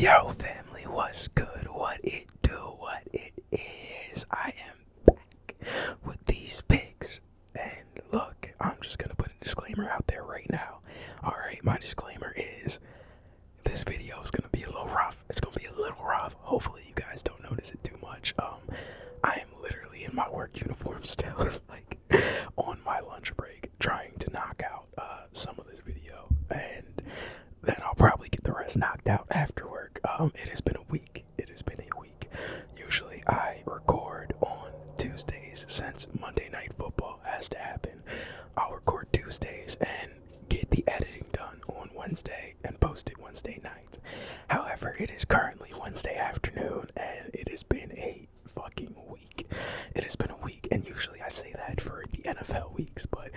Yo, family, what's good? What it do? What it is? I am back with these pics. And look, I'm just gonna put a disclaimer out there right now. Alright, my disclaimer is this video is gonna be a little rough. It's gonna be a little rough. Hopefully, you guys don't notice it too much. I am literally in my work uniform still, like on my lunch break, trying to knock out some of this video. And then I'll probably get the rest knocked out after work. It has been a week. It has been a week. Usually I record on Tuesdays since Monday Night Football has to happen. I'll record Tuesdays and get the editing done on Wednesday and post it Wednesday night. However, it is currently Wednesday afternoon and it has been a fucking week. It has been a week, and usually I say that for the NFL weeks, but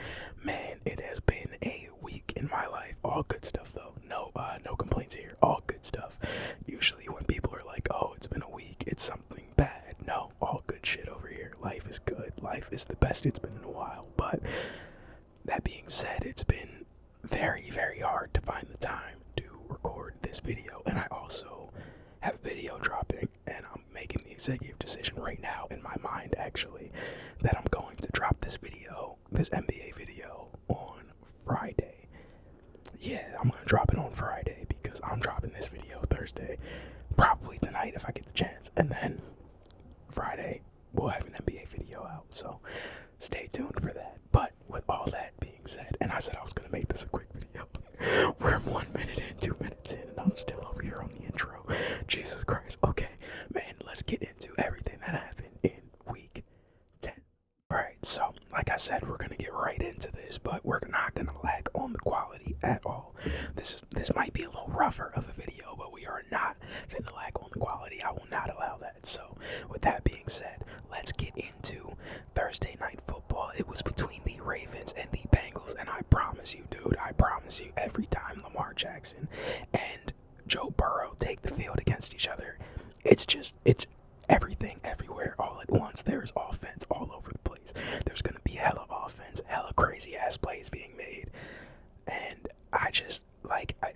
man, it has been a week in my life. All good stuff though. No complaints here. All good stuff. Usually when people are like, oh, it's been a week, it's something bad. No, all good shit over here. Life is good. Life is the best it's been in a while. But that being said, it's been very, very hard to find the time to record this video. And I also have video dropping, and I'm making the executive decision right now in my mind, actually, that I'm going to drop this video, this NBA video, on Friday. Yeah, I'm gonna drop it on Friday because I'm dropping this video Thursday, probably tonight if I get the chance, and then Friday we'll have an NBA video out, so stay tuned for that. But with all that being said, and I said I was gonna make this a quick video, we're 1 minute in, 2 minutes in, and I'm still over here on the intro. Jesus Christ. Okay, man, let's get into everything that happened in week 10. Alright, so like I said, we're gonna get right into this, but we're not gonna lag on the quality at all. This might be a little rougher of a video, but we are not gonna lag on the quality. I will not allow that. So with that being said, let's get into Thursday Night Football. It was between the Ravens and the Bengals, and I promise you, dude, I promise you, every time Lamar Jackson and Joe Burrow take the field against each other, it's everything everywhere all at once. There's offense all over the place. There's gonna be hella offense, hella crazy ass plays being made, and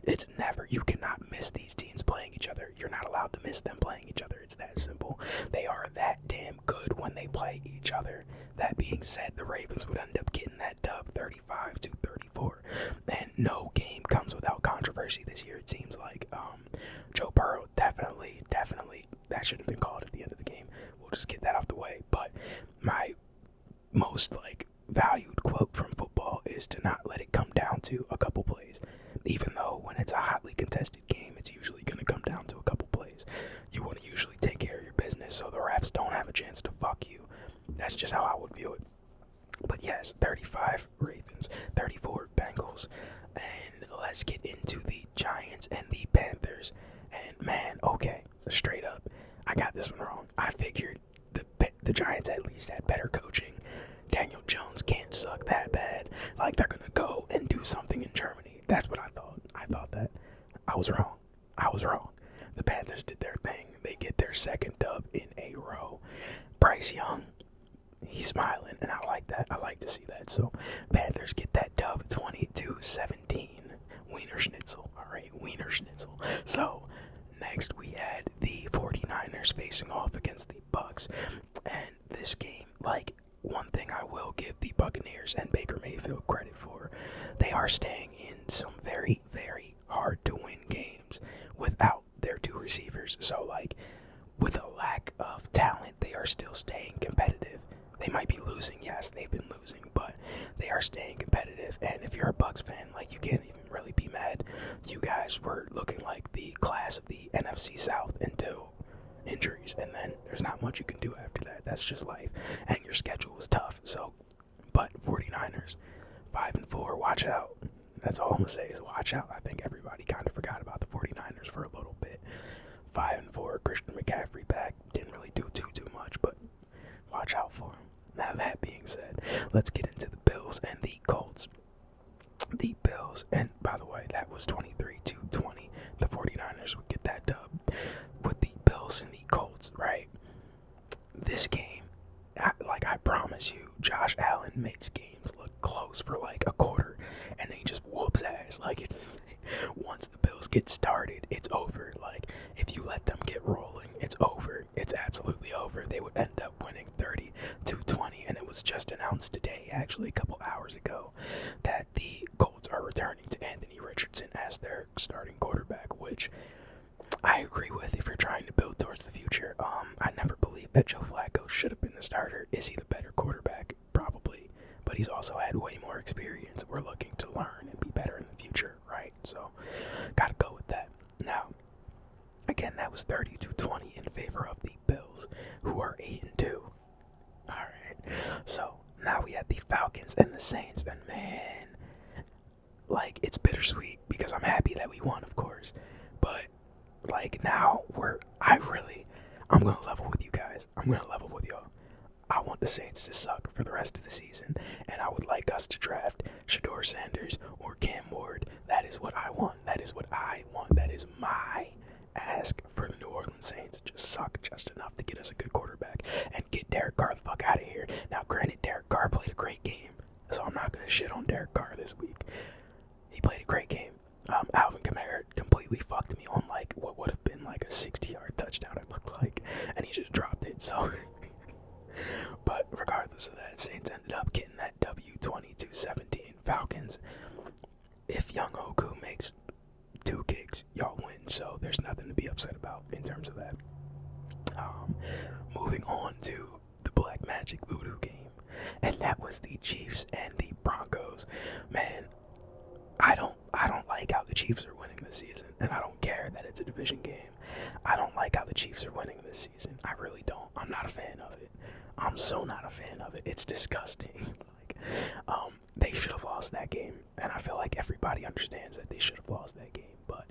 it's never, you cannot miss these teams playing each other. You're not allowed to miss them playing each other. It's that simple. They are that damn good when they play each other. That being said, the Ravens would end up getting that dub 35-34, and no game comes without controversy this year. It seems like Joe Burrow definitely that should have been called at the end of the game. We'll just get that out the way. But my most valued quote from football is to not let it come down to a couple plays. Even though when it's a hotly contested game, it's usually going to come down to a couple plays. You want to usually take care of your business so the refs don't have a chance to fuck you. That's just how I would view it. But yes, 35 Ravens, 34 Bengals, and let's get into the Giants and the Panthers. And man, okay, straight up, I got this one wrong. I figured the Giants at least had better coaching. Daniel Jones can't suck that bad. Like, they're gonna go and do something in Germany. That's what I thought. I thought that. I was wrong. The Panthers did their thing. They get their second dub in a row. Bryce Young, he's smiling, and I like that. I like to see that. So, Panthers get that dub 20-17. Wiener Schnitzel. Alright, Wiener Schnitzel. So, next we had the 49ers facing off against the Bucks. And this game, one thing I will give the Buccaneers and Baker Mayfield credit for, they are staying in some very, very hard to win games without their two receivers. So, with a lack of talent, they are still staying competitive. They might be losing, yes, they've been losing, but they are staying competitive. And if you're a Bucks fan, you can't even really be mad. You guys were looking like the class of the NFC South until injuries, and then there's not much you can do after that. That's just life, and your schedule was tough. So, but 49ers 5-4, watch out. That's all I'm gonna say is watch out. I think everybody kind of forgot about the 49ers for a little bit. 5-4, Christian McCaffrey back, didn't really do too much, but watch out for him. Now, that being said, let's get into the Bills and the Colts. The Bills, and by the way, that was 23-20. The 49ers would get that dub. With the Bills and the Colts, right? This game, I promise you, Josh Allen makes games look close for a quarter, and then he just whoops ass. Once the Bills get started, it's over. If I agree with if you're trying to build towards the future. I never believed that Joe Flacco should have been the starter. Is he the better quarterback? Probably. But he's also had way more experience. We're looking to learn and be better in the future, right? So, gotta go with that. Now, again, that was 32-20 in favor of the Bills, who are 8-2. Alright, so now we have the Falcons and the Saints, and man, like, it's bittersweet because I'm happy that we won, of course. But, like, now I'm gonna level with you guys. I'm gonna level with y'all. I want the Saints to suck for the rest of the season, and I would like us to draft Shador Sanders or Cam Ward. That is what I want. That is what I want. That is my ask for the New Orleans Saints. Just suck just enough to get us a good quarterback and get Derek Carr the fuck out of here. Now, granted, Derek Carr played a great game, so I'm not gonna shit on Derek Carr this week. He played a great game. Alvin Kamara completely fucked me on like what would have been like a 60-yard touchdown, it looked like, and he just dropped it. So, but regardless of that, Saints ended up getting that W 22-17. Falcons. If Young Hoku makes 2 kicks, y'all win. So there's nothing to be upset about in terms of that. Moving on to the Black Magic Voodoo game, and that was the Chiefs and the Broncos. Man, I don't like how the Chiefs are winning this season, and I don't care that it's a division game. I don't like how the Chiefs are winning this season. I really don't. I'm not a fan of it. I'm so not a fan of it. It's disgusting. They should have lost that game, and I feel like everybody understands that they should have lost that game. But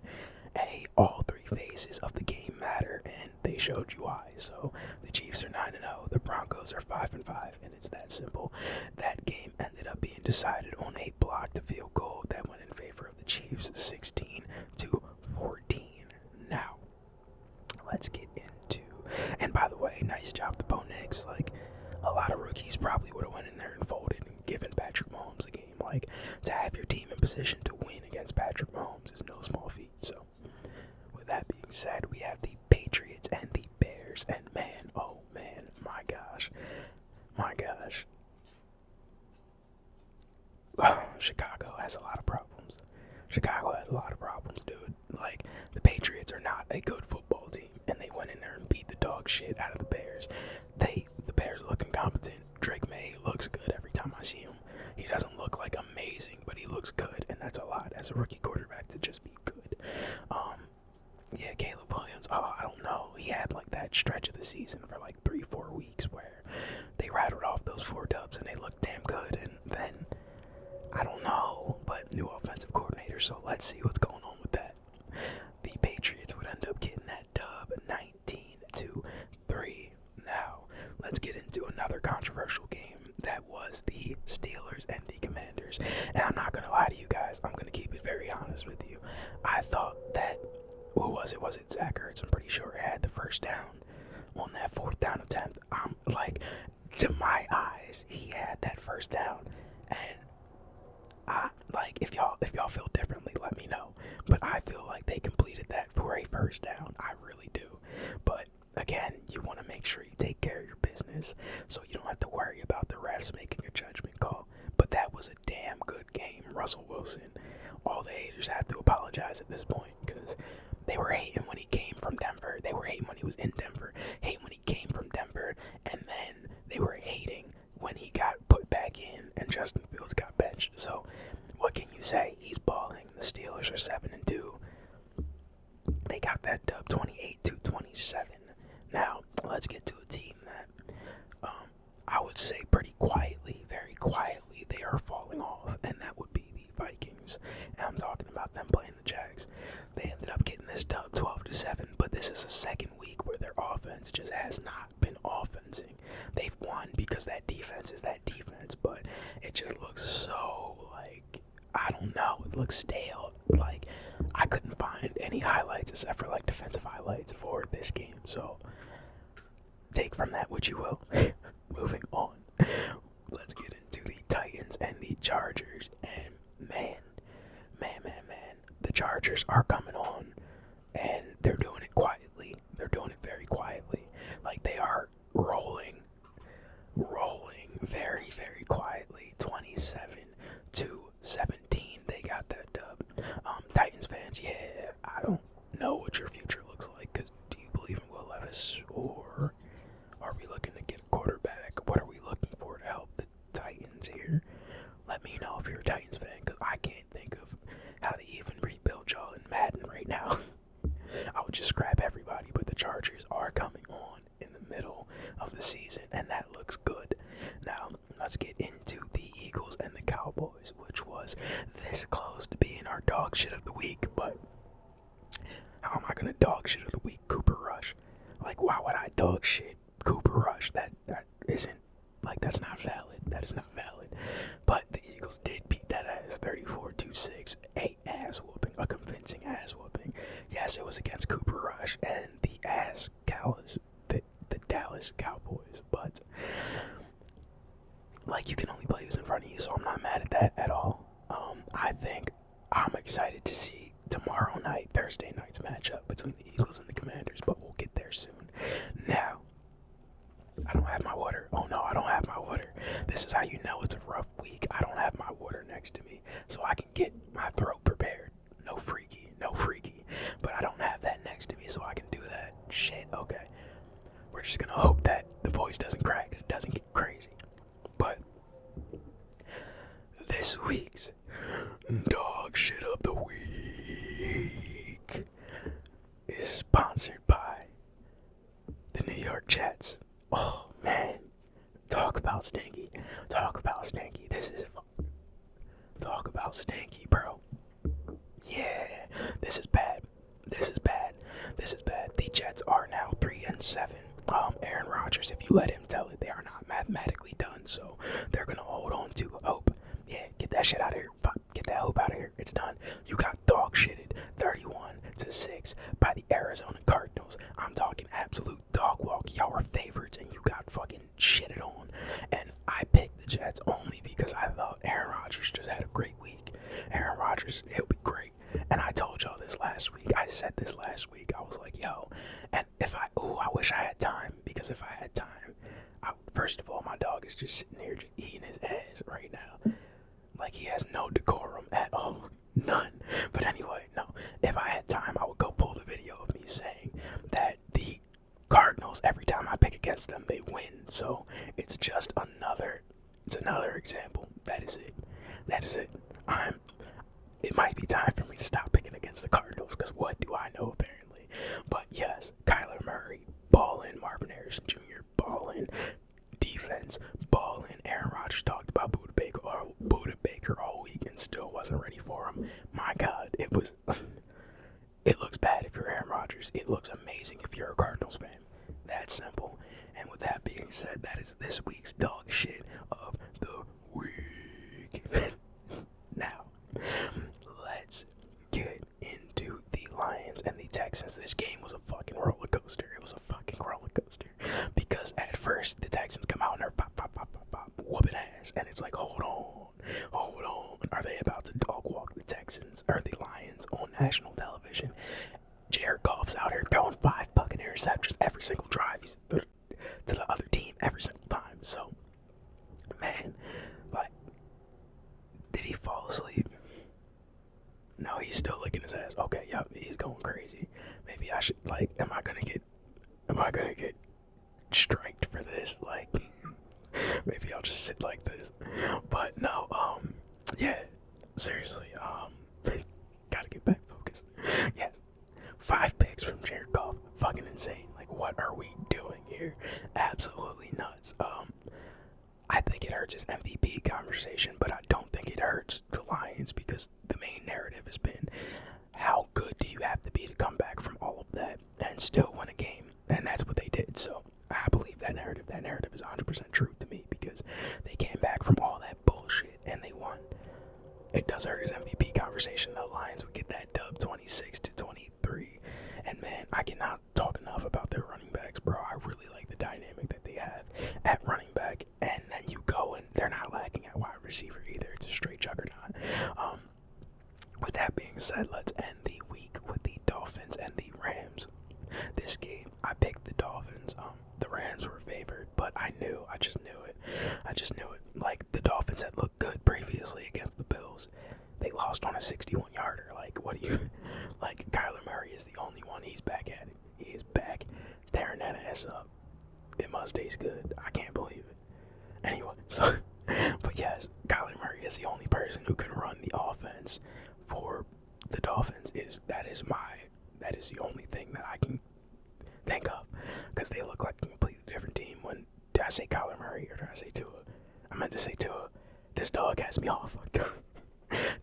hey, all 3 phases of the game matter, and they showed you why. So the Chiefs are 9-0, the Broncos are 5-5, and it's that simple. That game ended up being decided on a blocked field goal that went in favor of the Chiefs, 16-14. Now, let's get into. And by the way, nice job to Bo Nix. Like, a lot of rookies probably would have went in there and folded and given Patrick Mahomes a game. Like, to have your team in position to win against Patrick Mahomes is no small feat. So, with that being said, we have the Patriots and the Bears. And man, oh man, my gosh. Chicago has a lot of problems. Dude. Like, the Patriots are not a good football team, and they went in there and beat the dog shit out of the Bears. The Bears look incompetent. Drake May looks good every time I see him. He doesn't look like amazing, but he looks good, and that's a lot as a rookie quarterback to just be good. Yeah, Caleb Williams, I don't know. He had like that stretch of the season for like 3-4 weeks where they rattled off those 4 dubs and they looked damn good, and then I don't know, but new offensive coordinator, so let's see what's going on with that. The Patriots would end up getting that dub 19-3. Now, let's get into another controversial game. That was the Steelers and the Commanders. And I'm not going to lie to you guys. I'm going to keep it very honest with you. I thought that, who was it? Was it Zach Ertz? I'm pretty sure it had the first down on that 4th down attempt. Like, to my eyes, he had that first down. And if y'all feel differently, let me know. But I feel like they completed that for a first down. I really do. But again, you want to make sure you take care of your business so you don't have to worry about the refs making a judgment call. But that was a damn good game. Russell Wilson, all the haters have to apologize at this point because they were hating when he came from Denver. They were hating when he was in Denver, hating when he came from Denver, and then they were hating when he got put back in and Justin Fields got benched. So what can you say? He's balling. The Steelers are 7-2. They got that dub 28-27. Now, let's get to a team that I would say pretty quietly, very quietly, they are falling off, and that would be the Vikings. And I'm talking about them playing the Jags. They ended up getting this dub 12-7, but this is the second week where their offense just has not been offensing. They've won because that defense is that defense, but it just looks so, like, I don't know, it looks stale. Like, I couldn't find any highlights except for, like, defensive highlights for this game, so take from that what you will. Moving on, let's get into the Titans and the Chargers, and man, the Chargers are coming on, and they're doing it quietly. They're doing it very quietly. Like, they are rolling very, very quietly. 27-17, they got that dub. Titans fans, yeah, I don't know what your future looks Dallas, or are we looking to get a quarterback? What are we looking for to help the Titans here? Let me know if you're a Titans fan, because I can't think of how to even rebuild y'all in Madden right now. I would just scrap everybody, but the Chargers are coming on in the middle of the season, and that looks good. Now, let's get into the Eagles and the Cowboys, which was this close to being our dog shit of the week, but how am I going to dog shit of the week Cooper Rush? Like, why would I dog shit Cooper Rush? That isn't, like, that's not valid. That is not valid. But the Eagles did beat that ass 34-6, a ass whooping, a convincing ass whooping. Yes, it was against Cooper Rush and the Dallas Cowboys, but like, you can only play who's in front of you, so I'm not mad at that at all. I think I'm excited to see tomorrow night, Thursday night's matchup between the Eagles and the Commanders, but we'll get there soon. Now, I don't have my water. Oh no, I don't have my water. This is how you know it's a rough week. I don't have my water next to me, so I can get my throat prepared. No freaky. But I don't have that next to me, so I can do that. Shit, okay. We're just gonna hope that the voice doesn't crack, it doesn't get crazy. But this week's dog shit of the week is sponsored by the New York Jets. Oh man, talk about stinky. This is talk about stinky, bro. Yeah, this is bad. The Jets are now 3-7. Aaron Rodgers, if you let him tell it, they are not mathematically done, so they're gonna hold on to hope. Yeah, get that shit out of here. Get that hope out of here. It's done. You got dog shitted 31-6 by the Arizona Cardinals. I'm talking absolute dog walk. Y'all were favorites and you got fucking shitted on. And I picked the Jets only because I thought Aaron Rodgers just had a great week. Aaron Rodgers, he'll be great. And I told y'all this last week. I said this last week. I was like, yo, and I wish I had time, because if I had time, first of all, my dog is just sitting here just eating his ass right now. Like, he has no decorum at all. None. But anyway, no. If I had time, I would go pull the video of me saying that the Cardinals, every time I pick against them, they win. So it's just another example. That is it. It might be time for me to stop picking against the Cardinals, because what do I know, apparently. But yes, Kyler Murray, ballin', Marvin Harrison Jr., ballin', defense, ballin'. Aaron Rodgers talked about Buda Baker all week and still wasn't ready for him. My God, it looks bad if you're Aaron Rodgers. It looks amazing if you're a Cardinals fan. That's simple. And with that being said, that is this week's dog shit of the week. Now, let's get into the Lions and the Texans. This game was a fucking roller coaster. It was a fucking roller coaster. Because at first, the Texans come out and they're pop, whooping ass. And it's like, hold on. Are they about to dog walk the Texans or the Lions on national television? Jared Goff's out here throwing 5 fucking interceptions every single drive. He's to the other team every single time. So, man, like, did he fall asleep? No, he's still licking his ass. Okay, yep, he's going crazy. Maybe I should, like, am I gonna get striked for this? Like, maybe I'll just sit like this. But no, yeah, seriously, gotta get back focused. Yes, 5 picks from Jared Goff, fucking insane. Like, what are we doing here? Absolutely nuts. I think it hurts his MVP conversation, but I don't think it hurts the Lions, because the main narrative has been, how good do you have to be to come back from all of that and still win a game? And that's what they did. So I believe that narrative. That narrative is 100% true to me, because they came back from all that bullshit and they won. It does hurt his MVP conversation. The Lions would get that dub 26-23. And man, I cannot talk enough about their running backs, bro. I really like the dynamic that they have at running back. And then you go and they're not lacking at wide receiver either. It's a straight juggernaut. With that being said, let's end the week with the Dolphins and the Rams. This game, I picked the Dolphins. The Rams were favored, but I just knew it. Like, the Dolphins had looked good previously against the Bills. They lost on a 61-yarder. Like, what do you... Like, Kyler Murray is the only one. He's back at it. He is back tearing mess up. It must taste good. I can't believe it. Anyway, so, but yes, Kyler Murray is the only person who can run the offense for the Dolphins. That is the only thing that I can think of, because they look like a completely different team. Did I say Kyler Murray or did I say Tua? I meant to say Tua. This dog has me all fucked up.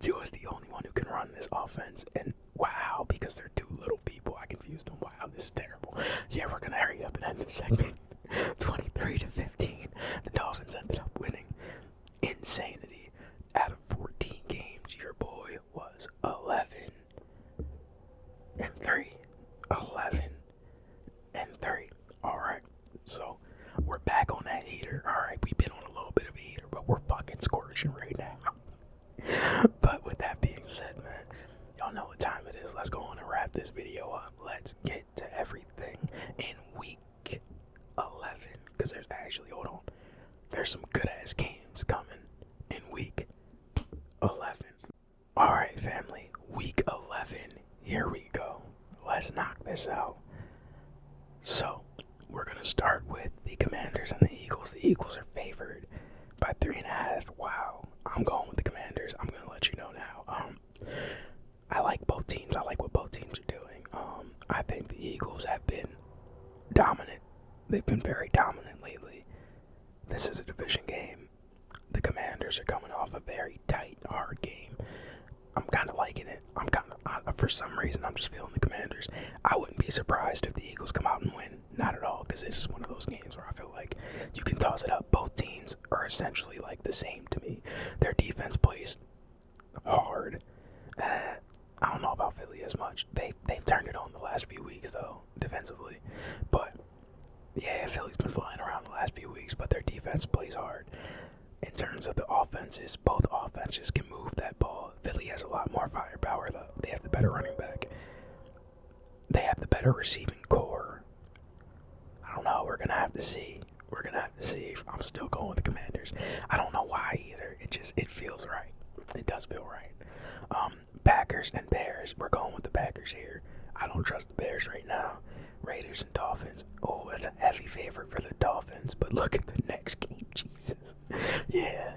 Tua's the only one who can run this offense, and wow, because they're two little people, I confused them. Wow, this is terrible. Yeah, we're gonna hurry up and end this segment. 23-15. The Dolphins ended up winning. Insanity. Out of 14 games, your boy was 11-3. 11-3. Alright, so we're back on that heater. Alright, we've been on a little bit of a heater, but we're fucking scorching right now. But with that being said, man, y'all know what time it is. Let's go on and wrap this video up. Let's get to everything in week 11. Because there's actually, hold on, there's some good ass games coming in week 11. Alright, family, week 11. Here we go. Let's knock this out. So, we're going to start with the Commanders and the Eagles. The Eagles are favored by 3.5. Wow. I'm going with the Commanders. I'm going to let you know now. I like both teams. I like what both teams are doing. I think the Eagles have been dominant. They've been very dominant lately. This is a division game. The Commanders are coming off a very tight, hard game. I'm kind of liking it. For some reason, I'm just feeling the Commanders. I wouldn't be surprised if the Eagles come out and win. Not at all, because it's just one of those games where I feel like you can toss it up. Both teams are essentially like the same to me. Their defense plays hard. I don't know about Philly as much. They've turned it on the last few weeks, though, defensively. But, yeah, Philly's been flying around the last few weeks, but their defense plays hard. In terms of the offenses, both offenses can move that ball. Philly has a lot more firepower, though. They have the better running back. They have the better receiving core. I don't know. We're going to have to see. I'm still going with the Commanders. I don't know why either. It feels right. It does feel right. Packers and Bears. We're going with the Packers here. I don't trust the Bears right now. Raiders and Dolphins. Oh, that's a heavy favorite for the Dolphins. But look at the next game. Jesus. Yeah.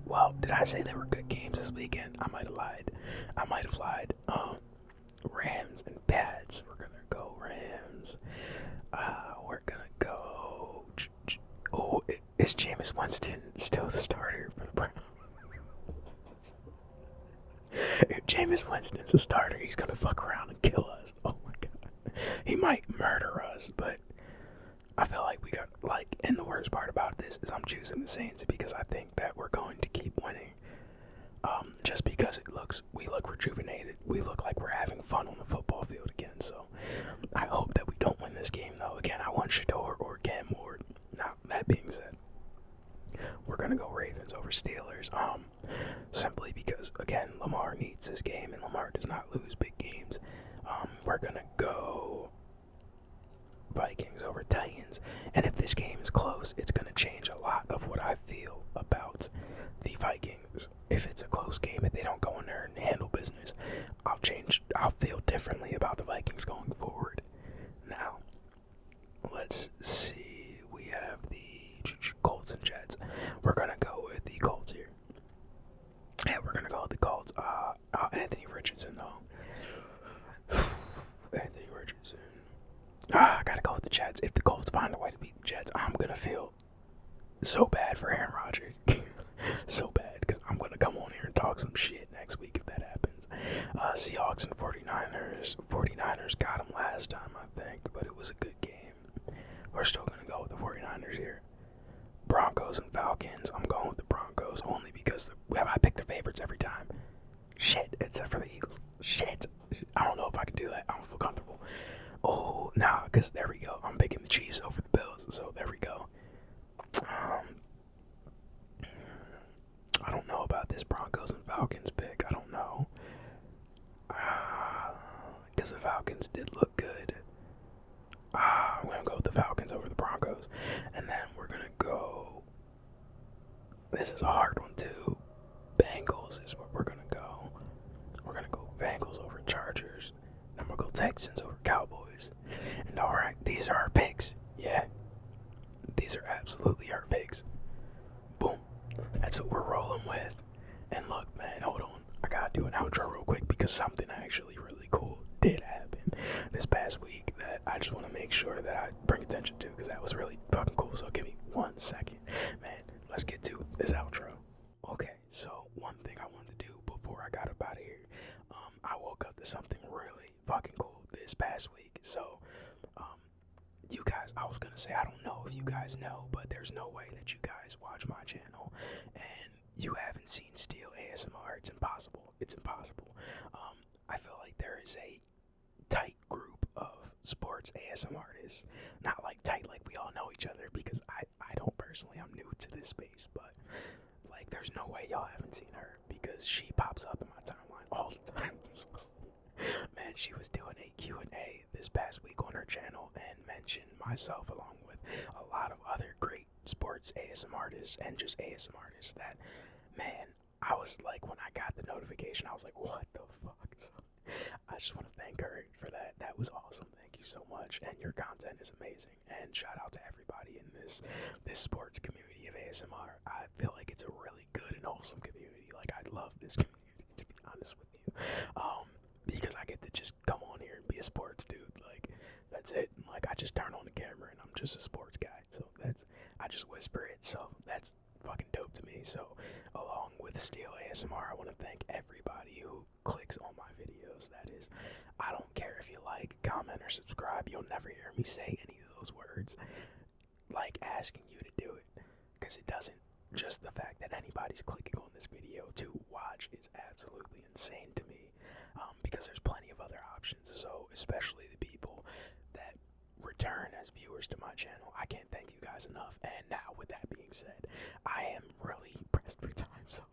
Well, did I say there were good games this weekend? I might have lied. Rams and Pats. We're going to go Rams. We're going to go... Oh, is Jameis Winston still the starter for the Browns? If Jameis Winston's a starter, he's going to fuck around and kill us. Oh my god. He might murder us, but I feel like we got, and the worst part about this is I'm choosing the Saints because I think that we're going to keep winning. Just because we look rejuvenated. We look like we're having fun on the football field again. So I hope that we don't win this game, though. Again, I want Shador or Cam Ward. Now, that being said, we're going to go Ravens over Steelers. Simply because, again, Lamar needs this game, and Lamar does not lose big games. We're going to go Vikings over Titans. And if this game is close, it's going to change a lot of what I feel about the Vikings. If it's a close game, if they don't go in there and handle business, I'll feel differently about the Vikings going forward. Now, let's see. We have the Colts and Jets. We're going to go with the Colts here. Yeah, we're going to go with the Colts. Anthony Richardson, though. Anthony Richardson. I got to go with the Jets. If the Colts find a way to beat the Jets, I'm going to feel so bad for Aaron Rodgers. So bad, because I'm going to come on here and talk some shit next week if that happens. Seahawks and 49ers. 49ers got them last time, I think, but it was a good game. We're still going to go with the 49ers here. Broncos and Falcons. I'm going with the Broncos only because I pick the favorites every time. Shit, except for the Eagles. Shit. I don't know if I can do that. I don't feel comfortable. Oh, nah, because there we go. I'm picking the Chiefs over the Bills, so there we go. I don't know about this Broncos and Falcons pick. I don't know. Because the Falcons did look good. I'm going to go with the Falcons over the Broncos. And then we're going to go... This is a hard one, too. Bengals is what we're going to go. We're going to go Bengals over Chargers. Then we'll go Texans over Cowboys. And alright, these are our picks. Yeah. absolutely her picks. Boom. That's what we're rolling with. And look, man, hold on. I gotta do an outro real quick because something actually really cool did happen this past week that I just want to make sure that I bring attention to because that was really fucking cool. So give me 1 second. Man, let's get to this outro. Okay, so one thing I wanted to do before I got up out of here, I woke up to something really fucking cool this past week. So, you guys, I was gonna say, I don't know if you guys know, but there's no way that you guys watch my channel and you haven't seen Steel ASMR. It's impossible. It's impossible. I feel like there is a tight group of sports ASMR artists. Not like tight like we all know each other because I don't personally, I'm new to this space, but like there's no way y'all haven't seen her because she pops up in my timeline all the time. Man, she was doing a Q&A this past week on her channel and mentioned myself along with a lot of other great sports ASMR artists and just ASMR artists that, man, I was like, when I got the notification, I was like, what the fuck? So I just want to thank her for that. That was awesome. Thank you so much. And your content is amazing. And shout out to everybody in this sports community of ASMR. I feel like it's a really good and wholesome community. Like, I love this community, to be honest with you. Because I get to just come on here and be a sports dude. Like, that's it. Like, I just turn on the camera and I'm just a sports guy. So I just whisper it. So that's fucking dope to me. So along with Steel ASMR, I want to thank everybody who clicks on my videos. That is, I don't care if you like, comment, or subscribe. You'll never hear me say any of those words like asking you to do it, because it doesn't. Just the fact that anybody's clicking on this video to watch is absolutely insane to me, because there's plenty of other options. So especially the people that return as viewers to my channel, I can't thank you guys enough. And now with that being said, I am really pressed for time, so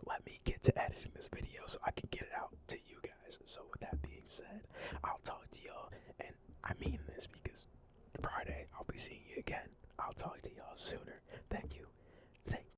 let me get to editing this video so I can get it out to you guys. So with that being said, I'll talk to y'all, and I mean this because Friday I'll be seeing you again. I'll talk to y'all sooner